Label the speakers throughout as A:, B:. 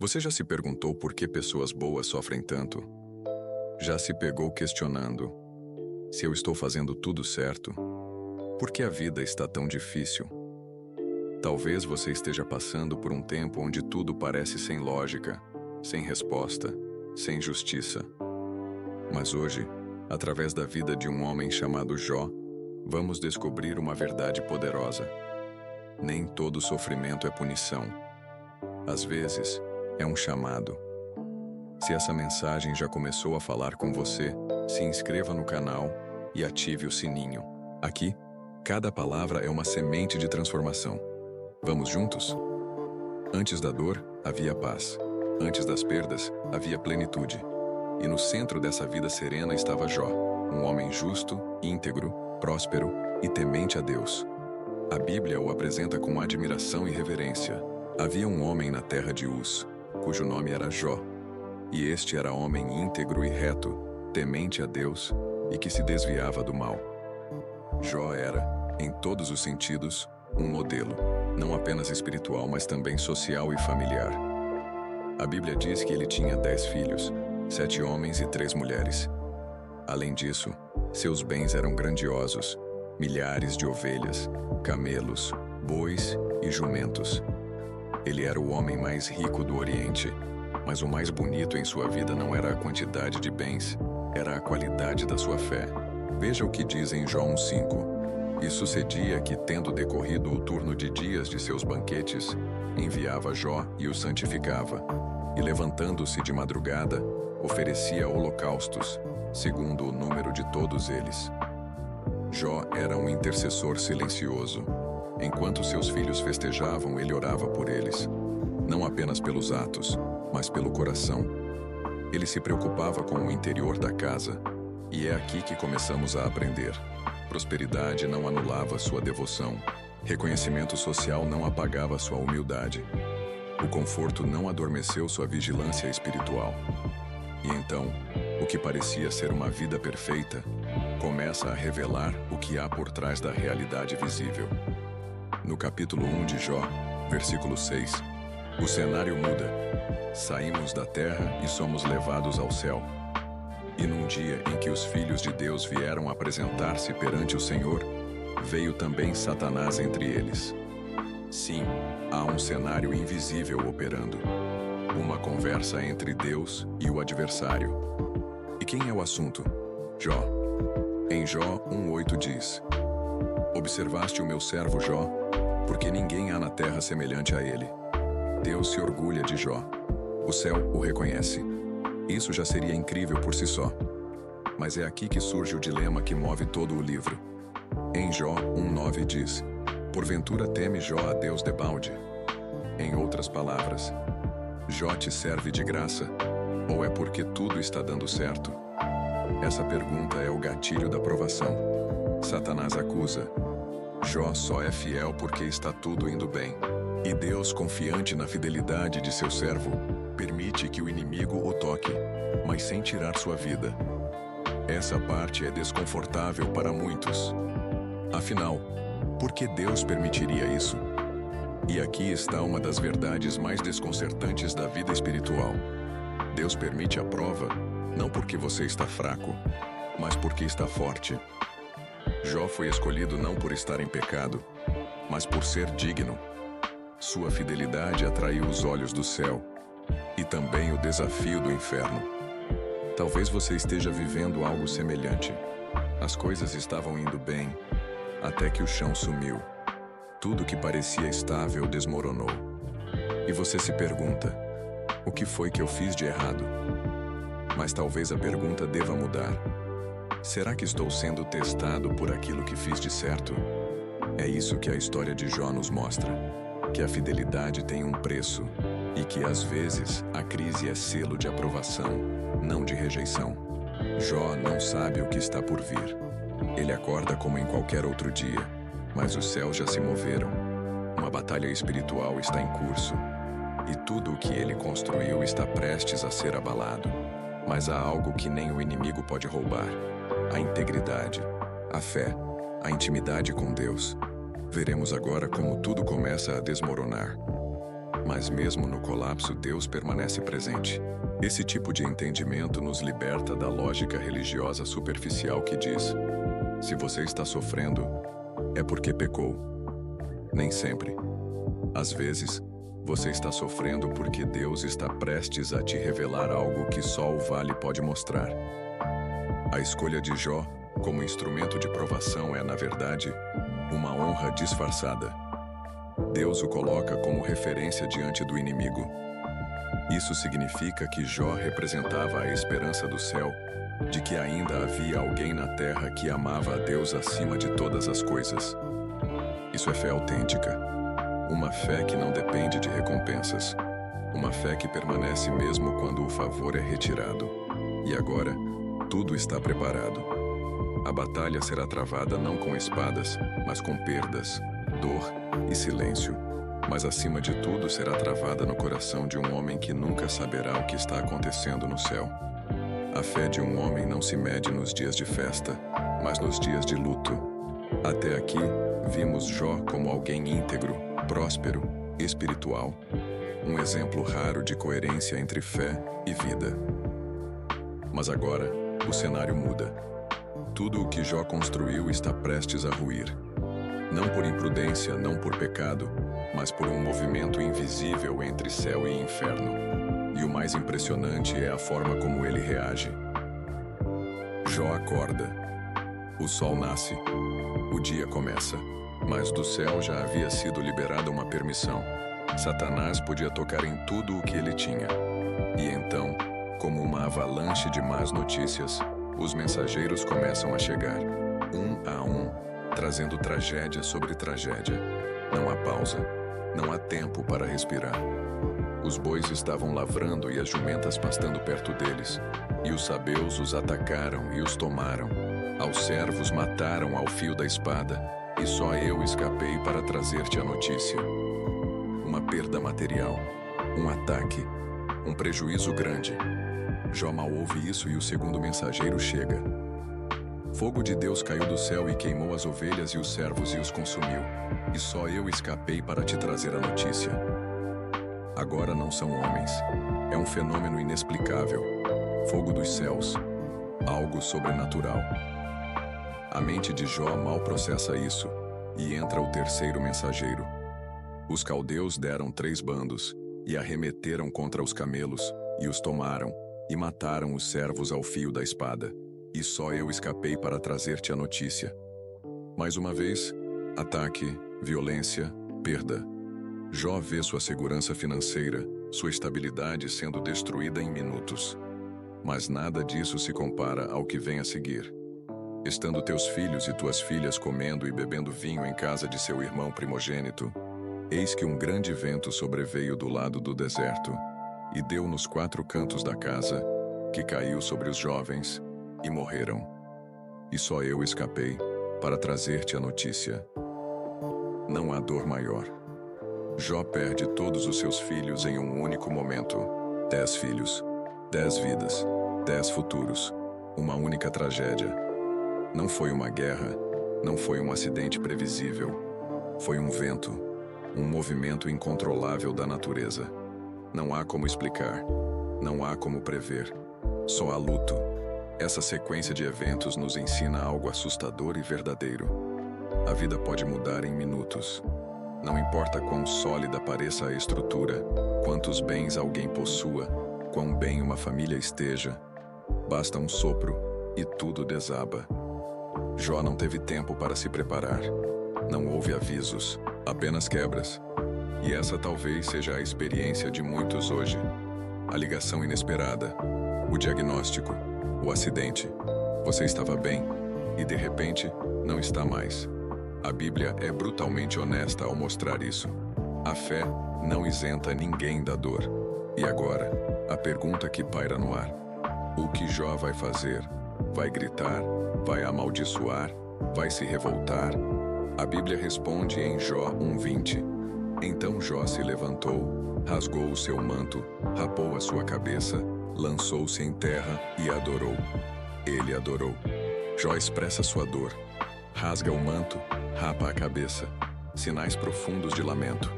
A: Você já se perguntou por que pessoas boas sofrem tanto? Já se pegou questionando: se eu estou fazendo tudo certo? Por que a vida está tão difícil? Talvez você esteja passando por um tempo onde tudo parece sem lógica, sem resposta, sem justiça. Mas hoje, através da vida de um homem chamado Jó, vamos descobrir uma verdade poderosa. Nem todo sofrimento é punição. Às vezes, é um chamado. Se essa mensagem já começou a falar com você, se inscreva no canal e ative o sininho. Aqui, cada palavra é uma semente de transformação. Vamos juntos? Antes da dor, havia paz. Antes das perdas, havia plenitude. E no centro dessa vida serena estava Jó, um homem justo, íntegro, próspero e temente a Deus. A Bíblia o apresenta com admiração e reverência. Havia um homem na terra de Uz, cujo nome era Jó. E este era homem íntegro e reto, temente a Deus e que se desviava do mal. Jó era, em todos os sentidos, um modelo, não apenas espiritual, mas também social e familiar. A Bíblia diz que ele tinha 10 filhos, 7 homens e 3 mulheres. Além disso, seus bens eram grandiosos, milhares de ovelhas, camelos, bois e jumentos. Ele era o homem mais rico do Oriente, mas o mais bonito em sua vida não era a quantidade de bens, era a qualidade da sua fé. Veja o que diz em Jó 1:5. E sucedia que, tendo decorrido o turno de dias de seus banquetes, enviava Jó e o santificava, e levantando-se de madrugada, oferecia holocaustos, segundo o número de todos eles. Jó era um intercessor silencioso. Enquanto seus filhos festejavam, ele orava por eles, não apenas pelos atos, mas pelo coração. Ele se preocupava com o interior da casa, e é aqui que começamos a aprender. Prosperidade não anulava sua devoção. Reconhecimento social não apagava sua humildade. O conforto não adormeceu sua vigilância espiritual. E então, o que parecia ser uma vida perfeita, começa a revelar o que há por trás da realidade visível. No capítulo 1 de Jó, versículo 6, o cenário muda. Saímos da terra e somos levados ao céu. E num dia em que os filhos de Deus vieram apresentar-se perante o Senhor, veio também Satanás entre eles. Sim, há um cenário invisível operando. Uma conversa entre Deus e o adversário. E quem é o assunto? Jó. Em Jó 1:8 diz: Observaste o meu servo Jó, porque ninguém há na terra semelhante a ele. Deus se orgulha de Jó. O céu o reconhece. Isso já seria incrível por si só. Mas é aqui que surge o dilema que move todo o livro. Em Jó 1:9 diz: Porventura teme Jó a Deus debalde? Em outras palavras, Jó te serve de graça, ou é porque tudo está dando certo? Essa pergunta é o gatilho da provação. Satanás acusa: Jó só é fiel porque está tudo indo bem. E Deus, confiante na fidelidade de seu servo, permite que o inimigo o toque, mas sem tirar sua vida. Essa parte é desconfortável para muitos. Afinal, por que Deus permitiria isso? E aqui está uma das verdades mais desconcertantes da vida espiritual. Deus permite a prova, não porque você está fraco, mas porque está forte. Jó foi escolhido não por estar em pecado, mas por ser digno. Sua fidelidade atraiu os olhos do céu e também o desafio do inferno. Talvez você esteja vivendo algo semelhante. As coisas estavam indo bem, até que o chão sumiu. Tudo que parecia estável desmoronou. E você se pergunta: o que foi que eu fiz de errado? Mas talvez a pergunta deva mudar. Será que estou sendo testado por aquilo que fiz de certo? É isso que a história de Jó nos mostra. Que a fidelidade tem um preço e que, às vezes, a crise é selo de aprovação, não de rejeição. Jó não sabe o que está por vir. Ele acorda como em qualquer outro dia, mas os céus já se moveram. Uma batalha espiritual está em curso e tudo o que ele construiu está prestes a ser abalado. Mas há algo que nem o inimigo pode roubar: a integridade, a fé, a intimidade com Deus. Veremos agora como tudo começa a desmoronar. Mas mesmo no colapso, Deus permanece presente. Esse tipo de entendimento nos liberta da lógica religiosa superficial que diz: se você está sofrendo, é porque pecou. Nem sempre. Às vezes, você está sofrendo porque Deus está prestes a te revelar algo que só o vale pode mostrar. A escolha de Jó como instrumento de provação é, na verdade, uma honra disfarçada. Deus o coloca como referência diante do inimigo. Isso significa que Jó representava a esperança do céu, de que ainda havia alguém na terra que amava a Deus acima de todas as coisas. Isso é fé autêntica. Uma fé que não depende de recompensas. Uma fé que permanece mesmo quando o favor é retirado. E agora, tudo está preparado. A batalha será travada não com espadas, mas com perdas, dor e silêncio. Mas acima de tudo será travada no coração de um homem que nunca saberá o que está acontecendo no céu. A fé de um homem não se mede nos dias de festa, mas nos dias de luto. Até aqui, vimos Jó como alguém íntegro, próspero, espiritual. Um exemplo raro de coerência entre fé e vida. Mas agora, o cenário muda. Tudo o que Jó construiu está prestes a ruir. Não por imprudência, não por pecado, mas por um movimento invisível entre céu e inferno. E o mais impressionante é a forma como ele reage. Jó acorda. O sol nasce. O dia começa. Mas do céu já havia sido liberada uma permissão. Satanás podia tocar em tudo o que ele tinha. E então, como uma avalanche de más notícias, os mensageiros começam a chegar, um a um, trazendo tragédia sobre tragédia. Não há pausa. Não há tempo para respirar. Os bois estavam lavrando e as jumentas pastando perto deles, e os sabeus os atacaram e os tomaram. Aos servos mataram ao fio da espada, e só eu escapei para trazer-te a notícia. Uma perda material, um ataque, um prejuízo grande. Jó mal ouve isso e o segundo mensageiro chega. Fogo de Deus caiu do céu e queimou as ovelhas e os servos e os consumiu, e só eu escapei para te trazer a notícia. Agora não são homens, é um fenômeno inexplicável, fogo dos céus, algo sobrenatural. A mente de Jó mal processa isso, e entra o terceiro mensageiro. Os caldeus deram 3 bandos, e arremeteram contra os camelos, e os tomaram, e mataram os servos ao fio da espada, e só eu escapei para trazer-te a notícia. Mais uma vez, ataque, violência, perda. Jó vê sua segurança financeira, sua estabilidade sendo destruída em minutos. Mas nada disso se compara ao que vem a seguir. Estando teus filhos e tuas filhas comendo e bebendo vinho em casa de seu irmão primogênito, eis que um grande vento sobreveio do lado do deserto, e deu nos 4 cantos da casa, que caiu sobre os jovens, e morreram. E só eu escapei para trazer-te a notícia. Não há dor maior. Jó perde todos os seus filhos em um único momento. 10 filhos, 10 vidas, 10 futuros, uma única tragédia. Não foi uma guerra, não foi um acidente previsível. Foi um vento, um movimento incontrolável da natureza. Não há como explicar, não há como prever. Só há luto. Essa sequência de eventos nos ensina algo assustador e verdadeiro. A vida pode mudar em minutos. Não importa quão sólida pareça a estrutura, quantos bens alguém possua, quão bem uma família esteja. Basta um sopro e tudo desaba. Jó não teve tempo para se preparar. Não houve avisos, apenas quebras. E essa talvez seja a experiência de muitos hoje. A ligação inesperada, o diagnóstico, o acidente. Você estava bem e, de repente, não está mais. A Bíblia é brutalmente honesta ao mostrar isso. A fé não isenta ninguém da dor. E agora, a pergunta que paira no ar. O que Jó vai fazer? Vai gritar? Vai amaldiçoar? Vai se revoltar? A Bíblia responde em Jó 1:20. Então Jó se levantou, rasgou o seu manto, rapou a sua cabeça, lançou-se em terra e adorou. Ele adorou. Jó expressa sua dor. Rasga o manto, rapa a cabeça. Sinais profundos de lamento.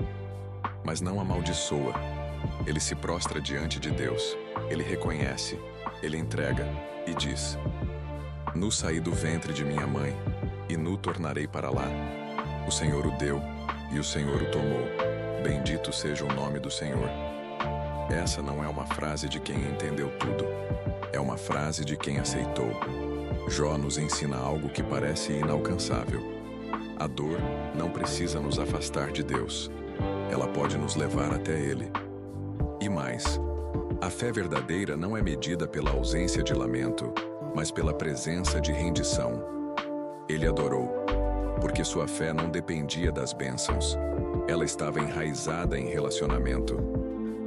A: mas não amaldiçoa. Ele se prostra diante de Deus, ele reconhece, ele entrega e diz: Nu saí do ventre de minha mãe, e nu tornarei para lá. O Senhor o deu, e o Senhor o tomou. Bendito seja o nome do Senhor. Essa não é uma frase de quem entendeu tudo. É uma frase de quem aceitou. Jó nos ensina algo que parece inalcançável. A dor não precisa nos afastar de Deus. Ela pode nos levar até Ele. E mais, a fé verdadeira não é medida pela ausência de lamento, mas pela presença de rendição. Ele adorou, porque sua fé não dependia das bênçãos. Ela estava enraizada em relacionamento.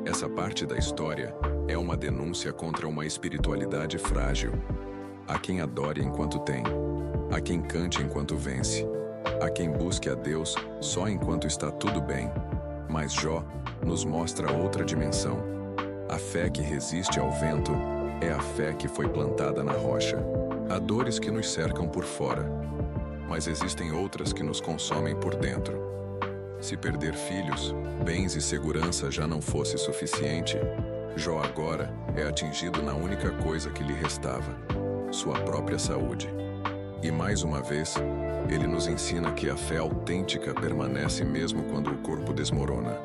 A: Essa parte da história é uma denúncia contra uma espiritualidade frágil. Há quem adore enquanto tem, há quem cante enquanto vence, há quem busque a Deus só enquanto está tudo bem. Mas Jó nos mostra outra dimensão. A fé que resiste ao vento é a fé que foi plantada na rocha. Há dores que nos cercam por fora, mas existem outras que nos consomem por dentro. Se perder filhos, bens e segurança já não fosse suficiente, Jó agora é atingido na única coisa que lhe restava: sua própria saúde. E mais uma vez, ele nos ensina que a fé autêntica permanece mesmo quando o corpo desmorona.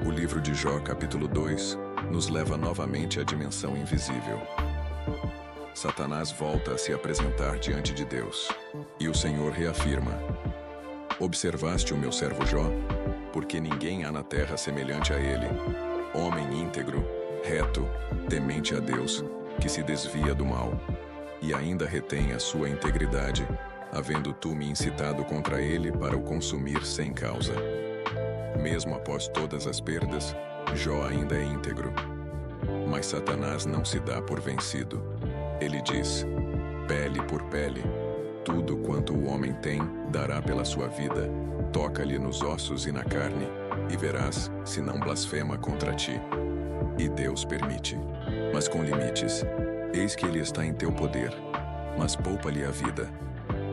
A: O livro de Jó, capítulo 2, nos leva novamente à dimensão invisível. Satanás volta a se apresentar diante de Deus, e o Senhor reafirma: Observaste o meu servo Jó? Porque ninguém há na terra semelhante a ele, homem íntegro, reto, temente a Deus, que se desvia do mal, e ainda retém a sua integridade, havendo tu me incitado contra ele para o consumir sem causa. Mesmo após todas as perdas, Jó ainda é íntegro. Mas Satanás não se dá por vencido. Ele diz: pele por pele, tudo quanto o homem tem, dará pela sua vida. Toca-lhe nos ossos e na carne, e verás se não blasfema contra ti. E Deus permite, mas com limites. Eis que ele está em teu poder, mas poupa-lhe a vida.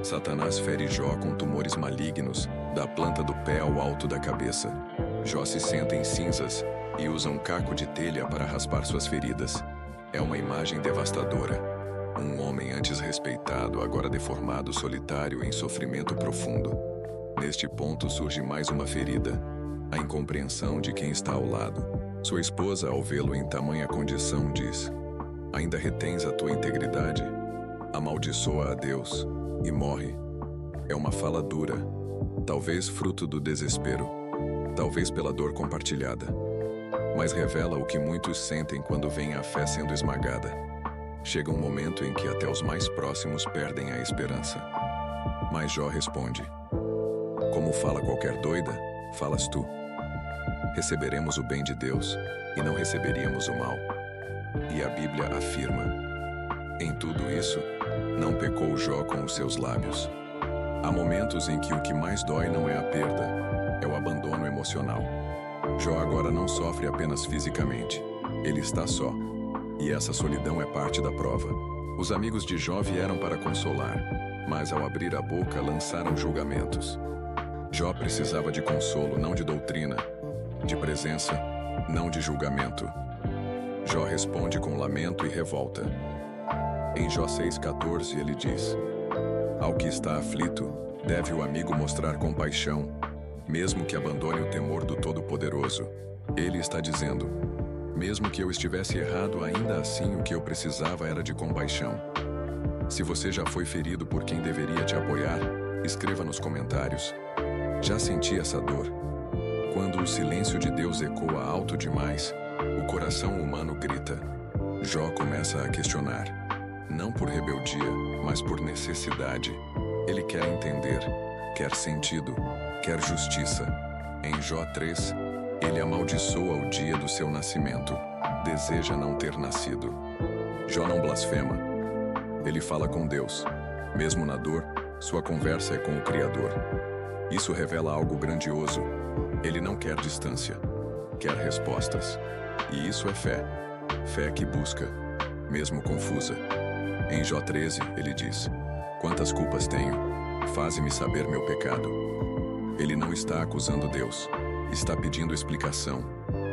A: Satanás fere Jó com tumores malignos, da planta do pé ao alto da cabeça. Jó se senta em cinzas e usa um caco de telha para raspar suas feridas. É uma imagem devastadora. Um homem antes respeitado, agora deformado, solitário, em sofrimento profundo. Neste ponto surge mais uma ferida: a incompreensão de quem está ao lado. Sua esposa, ao vê-lo em tamanha condição, diz: ainda retens a tua integridade? Amaldiçoa a Deus e morre. É uma fala dura, talvez fruto do desespero, talvez pela dor compartilhada, mas revela o que muitos sentem quando veem a fé sendo esmagada. Chega um momento em que até os mais próximos perdem a esperança. Mas Jó responde: como fala qualquer doida, falas tu. Receberemos o bem de Deus e não receberíamos o mal. E a Bíblia afirma: em tudo isso, não pecou Jó com os seus lábios. Há momentos em que o que mais dói não é a perda, é o abandono emocional. Jó agora não sofre apenas fisicamente, ele está só. E essa solidão é parte da prova. Os amigos de Jó vieram para consolar, mas ao abrir a boca lançaram julgamentos. Jó precisava de consolo, não de doutrina, de presença, não de julgamento. Jó responde com lamento e revolta. Em Jó 6,14 ele diz: ao que está aflito, deve o amigo mostrar compaixão, mesmo que abandone o temor do Todo-Poderoso. Ele está dizendo: mesmo que eu estivesse errado, ainda assim o que eu precisava era de compaixão. Se você já foi ferido por quem deveria te apoiar, escreva nos comentários. Já senti essa dor. Quando o silêncio de Deus ecoa alto demais, o coração humano grita. Jó começa a questionar. Não por rebeldia, mas por necessidade. Ele quer entender, quer sentido, quer justiça. Em Jó 3, ele amaldiçoa o dia do seu nascimento. Deseja não ter nascido. Jó não blasfema. Ele fala com Deus. Mesmo na dor, sua conversa é com o Criador. Isso revela algo grandioso. Ele não quer distância, quer respostas. E isso é fé. Fé que busca, mesmo confusa. Em Jó 13, ele diz: quantas culpas tenho? Faze-me saber meu pecado. Ele não está acusando Deus. Está pedindo explicação.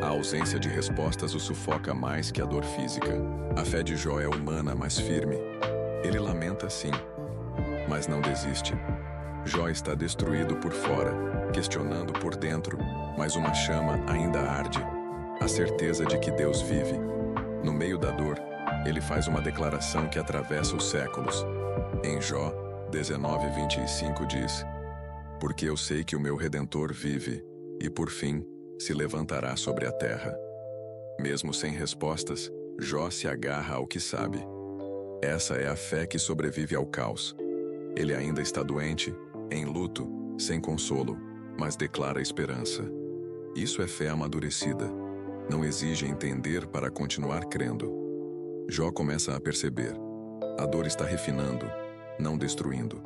A: A ausência de respostas o sufoca mais que a dor física. A fé de Jó é humana, mas firme. Ele lamenta sim, mas não desiste. Jó está destruído por fora, questionando por dentro, mas uma chama ainda arde. A certeza de que Deus vive. No meio da dor, ele faz uma declaração que atravessa os séculos. Em Jó 19:25 diz: Porque eu sei que o meu Redentor vive, e por fim, se levantará sobre a terra. Mesmo sem respostas, Jó se agarra ao que sabe. Essa é a fé que sobrevive ao caos. Ele ainda está doente, em luto, sem consolo, mas declara esperança. Isso é fé amadurecida. Não exige entender para continuar crendo. Jó começa a perceber. A dor está refinando, não destruindo.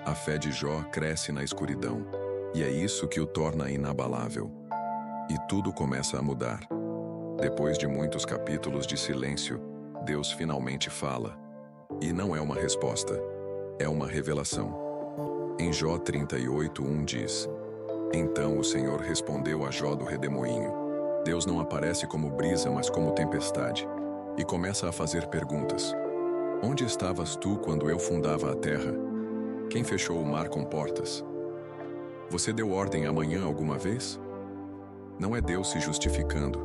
A: A fé de Jó cresce na escuridão, e é isso que o torna inabalável. E tudo começa a mudar. Depois de muitos capítulos de silêncio, Deus finalmente fala. E não é uma resposta, é uma revelação. Em Jó 38:1 diz: Então o Senhor respondeu a Jó do redemoinho. Deus não aparece como brisa, mas como tempestade, e começa a fazer perguntas. Onde estavas tu quando eu fundava a terra? Quem fechou o mar com portas? Você deu ordem amanhã alguma vez? Não é Deus se justificando.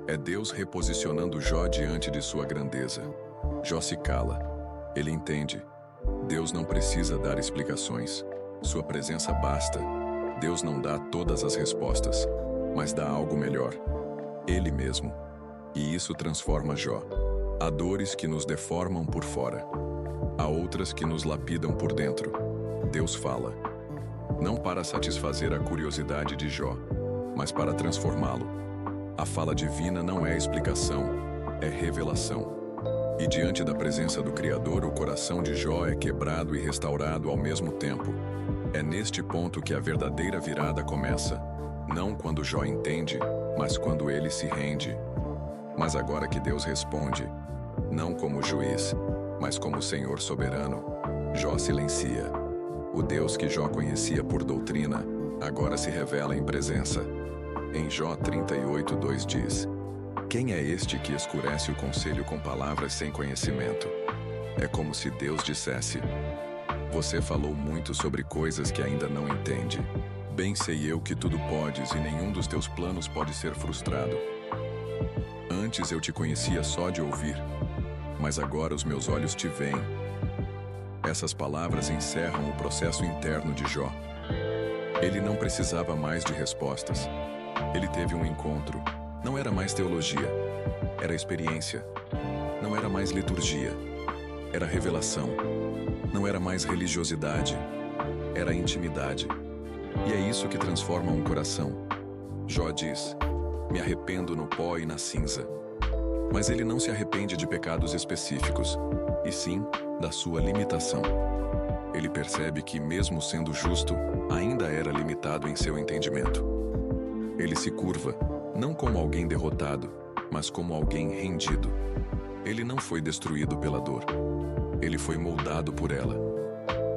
A: É Deus reposicionando Jó diante de sua grandeza. Jó se cala. Ele entende. Deus não precisa dar explicações. Sua presença basta. Deus não dá todas as respostas, mas dá algo melhor. Ele mesmo. E isso transforma Jó. Há dores que nos deformam por fora. Há outras que nos lapidam por dentro. Deus fala. Não para satisfazer a curiosidade de Jó, mas para transformá-lo. A fala divina não é explicação, é revelação. E diante da presença do Criador, o coração de Jó é quebrado e restaurado ao mesmo tempo. É neste ponto que a verdadeira virada começa. Não quando Jó entende, mas quando ele se rende. Mas agora que Deus responde, não como juiz, mas como Senhor soberano, Jó silencia. O Deus que Jó conhecia por doutrina, agora se revela em presença. Em Jó 38:2 diz: Quem é este que escurece o conselho com palavras sem conhecimento? É como se Deus dissesse: Você falou muito sobre coisas que ainda não entende. Bem sei eu que tudo podes e nenhum dos teus planos pode ser frustrado. Antes eu te conhecia só de ouvir, mas agora os meus olhos te veem. Essas palavras encerram o processo interno de Jó. Ele não precisava mais de respostas. Ele teve um encontro. Não era mais teologia, era experiência. Não era mais liturgia, era revelação. Não era mais religiosidade, era intimidade. E é isso que transforma um coração. Jó diz: Me arrependo no pó e na cinza. Mas ele não se arrepende de pecados específicos, e sim da sua limitação. Ele percebe que, mesmo sendo justo, ainda era limitado em seu entendimento. Ele se curva, não como alguém derrotado, mas como alguém rendido. Ele não foi destruído pela dor. Ele foi moldado por ela.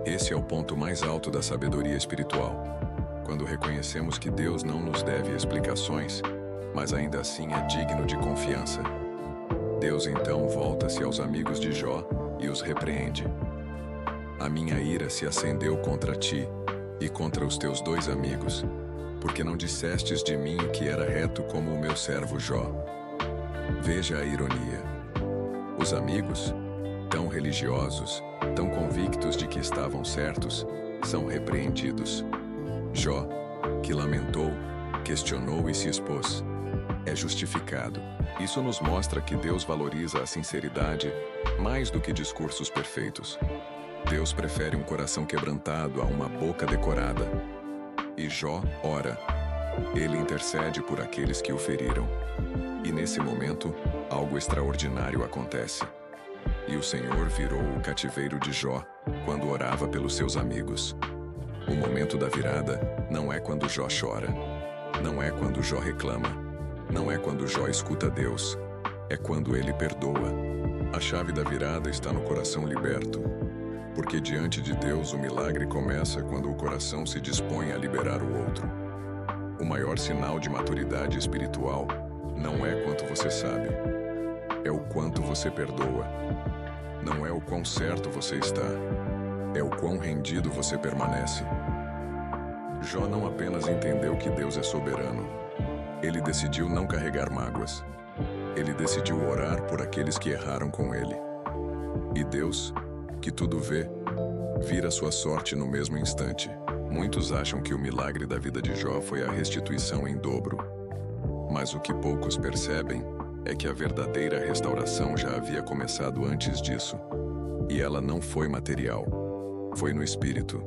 A: Esse é o ponto mais alto da sabedoria espiritual. Quando reconhecemos que Deus não nos deve explicações, mas ainda assim é digno de confiança. Deus então volta-se aos amigos de Jó e os repreende. A minha ira se acendeu contra ti e contra os teus 2 amigos, porque não dissestes de mim que era reto como o meu servo Jó. Veja a ironia. Os amigos, tão religiosos, tão convictos de que estavam certos, são repreendidos. Jó, que lamentou, questionou e se expôs, é justificado. Isso nos mostra que Deus valoriza a sinceridade mais do que discursos perfeitos. Deus prefere um coração quebrantado a uma boca decorada. E Jó ora. Ele intercede por aqueles que o feriram. E nesse momento, algo extraordinário acontece. E o Senhor virou o cativeiro de Jó quando orava pelos seus amigos. O momento da virada não é quando Jó chora. Não é quando Jó reclama. Não é quando Jó escuta Deus. É quando ele perdoa. A chave da virada está no coração liberto. Porque diante de Deus o milagre começa quando o coração se dispõe a liberar o outro. O maior sinal de maturidade espiritual não é quanto você sabe, é o quanto você perdoa. Não é o quão certo você está, é o quão rendido você permanece. Jó não apenas entendeu que Deus é soberano, ele decidiu não carregar mágoas. Ele decidiu orar por aqueles que erraram com ele. E Deus, que tudo vê, vira sua sorte no mesmo instante. Muitos acham que o milagre da vida de Jó foi a restituição em dobro. Mas o que poucos percebem é que a verdadeira restauração já havia começado antes disso. E ela não foi material, foi no espírito.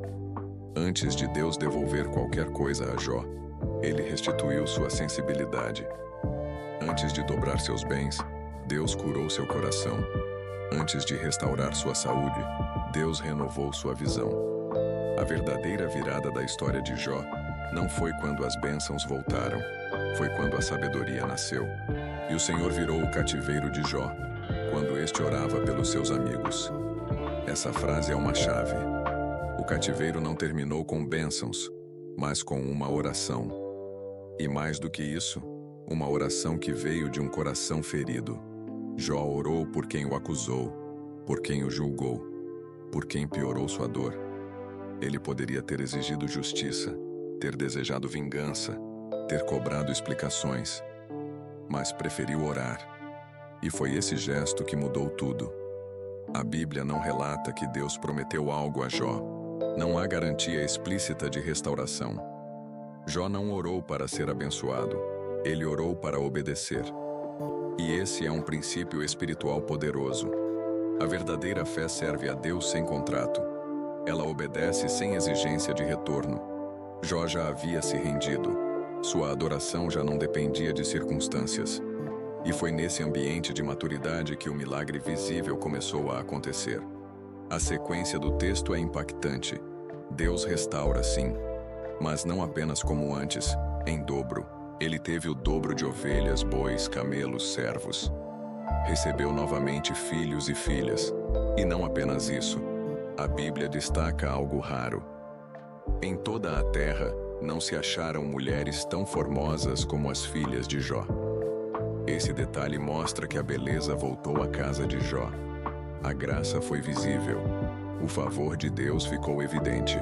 A: Antes de Deus devolver qualquer coisa a Jó, ele restituiu sua sensibilidade. Antes de dobrar seus bens, Deus curou seu coração. Antes de restaurar sua saúde, Deus renovou sua visão. A verdadeira virada da história de Jó não foi quando as bênçãos voltaram, foi quando a sabedoria nasceu. E o Senhor virou o cativeiro de Jó, quando este orava pelos seus amigos. Essa frase é uma chave. O cativeiro não terminou com bênçãos, mas com uma oração. E mais do que isso, uma oração que veio de um coração ferido. Jó orou por quem o acusou, por quem o julgou, por quem piorou sua dor. Ele poderia ter exigido justiça, ter desejado vingança, ter cobrado explicações, mas preferiu orar. E foi esse gesto que mudou tudo. A Bíblia não relata que Deus prometeu algo a Jó. Não há garantia explícita de restauração. Jó não orou para ser abençoado, ele orou para obedecer. E esse é um princípio espiritual poderoso. A verdadeira fé serve a Deus sem contrato. Ela obedece sem exigência de retorno. Jó já havia se rendido. Sua adoração já não dependia de circunstâncias. E foi nesse ambiente de maturidade que o milagre visível começou a acontecer. A sequência do texto é impactante. Deus restaura, sim, mas não apenas como antes, em dobro. Ele teve o dobro de ovelhas, bois, camelos, servos. Recebeu novamente filhos e filhas. E não apenas isso. A Bíblia destaca algo raro. Em toda a terra, não se acharam mulheres tão formosas como as filhas de Jó. Esse detalhe mostra que a beleza voltou à casa de Jó. A graça foi visível. O favor de Deus ficou evidente.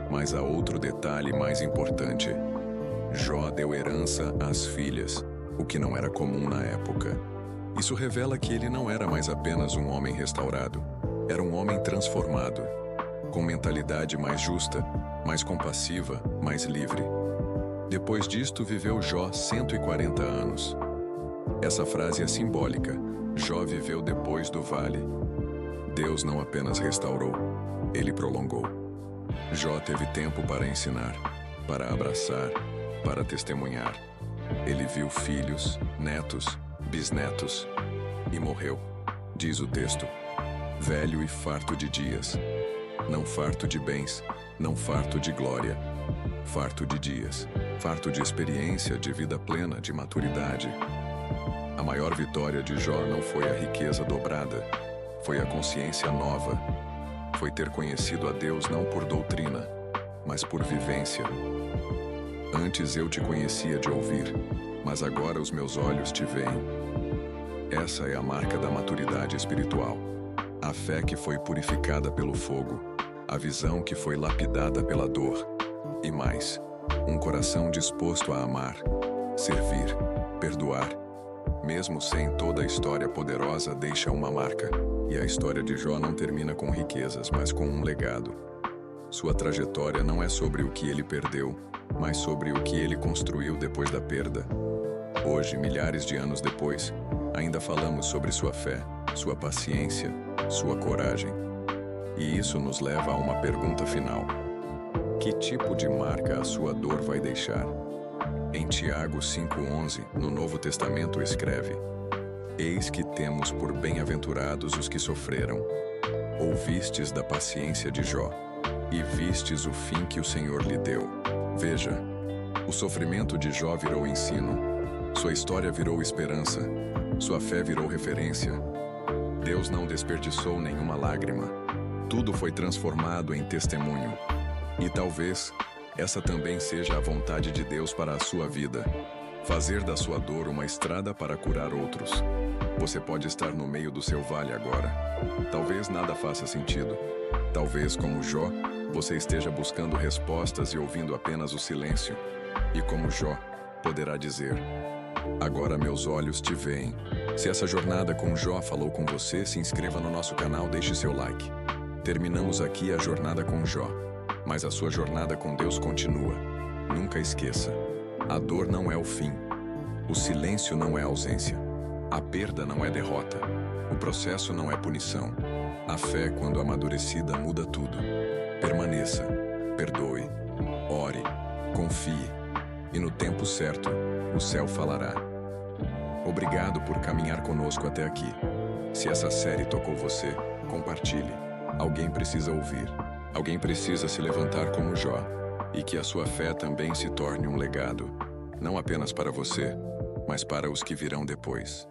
A: Mas há outro detalhe mais importante. Jó deu herança às filhas, o que não era comum na época. Isso revela que ele não era mais apenas um homem restaurado. Era um homem transformado, com mentalidade mais justa, mais compassiva, mais livre. Depois disto, viveu Jó 140 anos. Essa frase é simbólica. Jó viveu depois do vale. Deus não apenas restaurou, ele prolongou. Jó teve tempo para ensinar, para abraçar, para testemunhar. Ele viu filhos, netos, bisnetos e morreu, diz o texto, velho e farto de dias. Não farto de bens, não farto de glória, farto de dias, farto de experiência, de vida plena, de maturidade. A maior vitória de Jó não foi a riqueza dobrada, foi a consciência nova. Foi ter conhecido a Deus não por doutrina, mas por vivência. Antes eu te conhecia de ouvir, mas agora os meus olhos te veem. Essa é a marca da maturidade espiritual. A fé que foi purificada pelo fogo, a visão que foi lapidada pela dor. E mais, um coração disposto a amar, servir, perdoar. Mesmo sem toda a história poderosa deixa uma marca. E a história de Jó não termina com riquezas, mas com um legado. Sua trajetória não é sobre o que ele perdeu, mas sobre o que ele construiu depois da perda. Hoje, milhares de anos depois, ainda falamos sobre sua fé, sua paciência, sua coragem. E isso nos leva a uma pergunta final. Que tipo de marca a sua dor vai deixar? Em Tiago 5,11, no Novo Testamento, escreve: Eis que temos por bem-aventurados os que sofreram. Ouvistes da paciência de Jó, e vistes o fim que o Senhor lhe deu. Veja, o sofrimento de Jó virou ensino, sua história virou esperança, sua fé virou referência. Deus não desperdiçou nenhuma lágrima, tudo foi transformado em testemunho. E talvez, essa também seja a vontade de Deus para a sua vida. Fazer da sua dor uma estrada para curar outros. Você pode estar no meio do seu vale agora. Talvez nada faça sentido. Talvez, como Jó, você esteja buscando respostas e ouvindo apenas o silêncio. E como Jó, poderá dizer: agora meus olhos te veem. Se essa jornada com Jó falou com você, se inscreva no nosso canal, deixe seu like. Terminamos aqui a jornada com Jó, mas a sua jornada com Deus continua. Nunca esqueça, a dor não é o fim. O silêncio não é ausência. A perda não é derrota. O processo não é punição. A fé, quando amadurecida, muda tudo. Permaneça, perdoe, ore, confie. E no tempo certo, o céu falará. Obrigado por caminhar conosco até aqui. Se essa série tocou você, compartilhe. Alguém precisa ouvir. Alguém precisa se levantar como Jó. E que a sua fé também se torne um legado, não apenas para você, mas para os que virão depois.